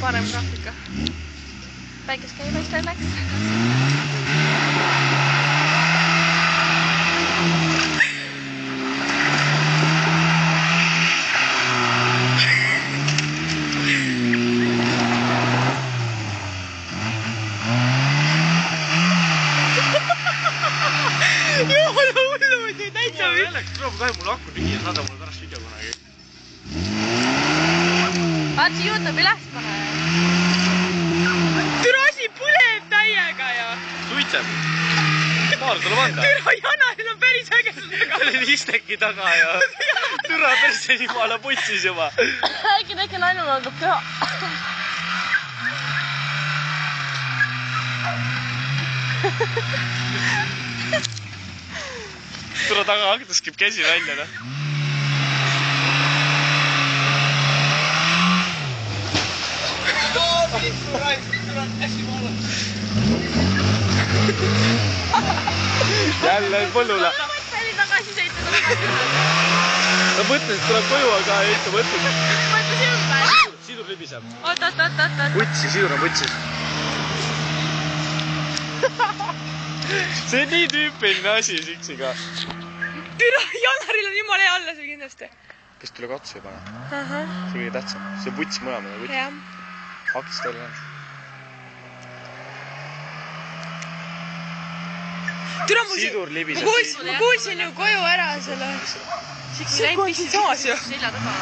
parem graafika. Päikes käib hästi õnneks. Jumala hullu, nüüd näitsa või? Tuleb ka mul akku tühi ja saada mulle pärast video kunagi. Vaat see YouTube üles pane. Türa asi põleb täiega ja. Suitseb. Paar tuleb anda. Türa Janaril on päris ägedus taga. Oli isteki taga ja türa perse jumala putsis juba. Äkki teke nainul algab püha. Türa taga aknaskib käsi välja, noh. Jälle põllule. Ma mõtlesin tagasi sõita. Ta mõtles, et tuleb koju, aga ei ikka mõtles. Mõtlesin ümber. Sidur libiseb. Oot. Putsi, sidur on putsis. See on nii tüüpiline asi siksiga. Türa Janaril on jumala hea alla seal kindlasti. Kes tule katsu ei pane? See kõige tähtsam. See on puts mõlemad. Jah. Hakist välja on. Sidur libiseb. Ma kuulsin ju koju ära selle. See on siin saas ju. Selja taga.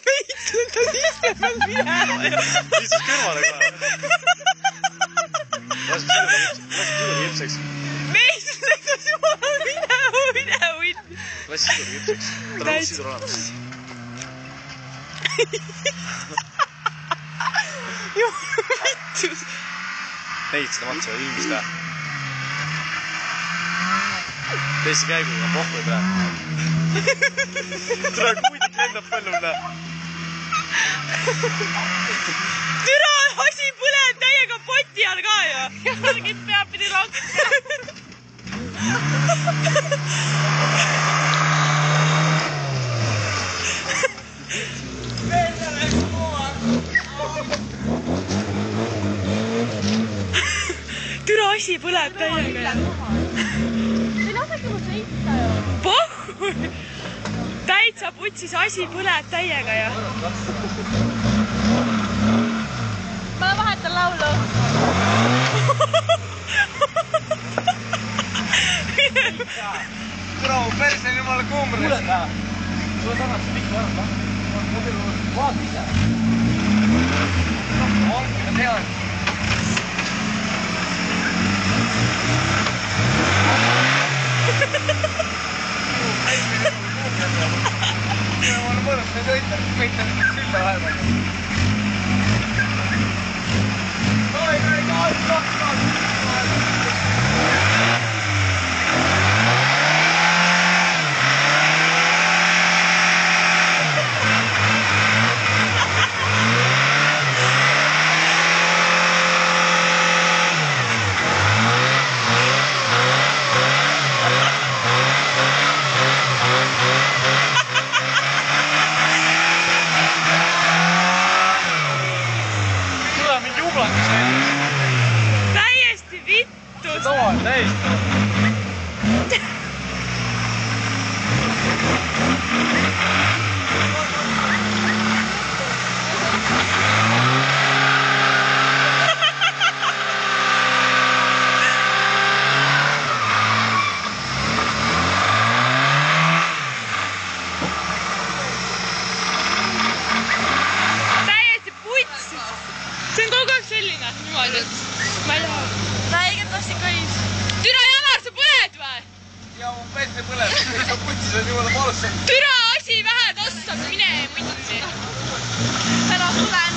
Meitlen ta siiste peal minema. Istus kõrvale ka. Laske sidur jõpseks. Meitlen ta jumala minema. Laske sidur jõpseks. Tal on sidur olemas. Jumala vittus. Neid seda matsa ilmist lähe. Teise käiguga pohku ei pea. Tule kuudik lendab põllule. Türa asi põleb täiega poti all ka ju. Jalgid peab pidi lakka. Türa asi põleb täiega. See lasegi mul sõita ju. Pohhu! Täitsa putsis asi põleb täiega ja. Ma vahetan laulu. Türa mu perse on jumala kuumris. Kuule ka. Sulle sarnast pikku ära. Vaat ise. Ongi, ma tean. Ma olen mõnus, me sõitan sülle vahepeal. Täiesti vittus! Too on täiesti! Täiesti putsis! See on kogu aeg selline, niimoodi, et ma ei taha. Väiget tassi kõis. Türa Janar, sa põled või? Jaa, mu perse põleb. Putsis on jumala palusse. Türa asi vähe tassab, mine munni. Täna sulen.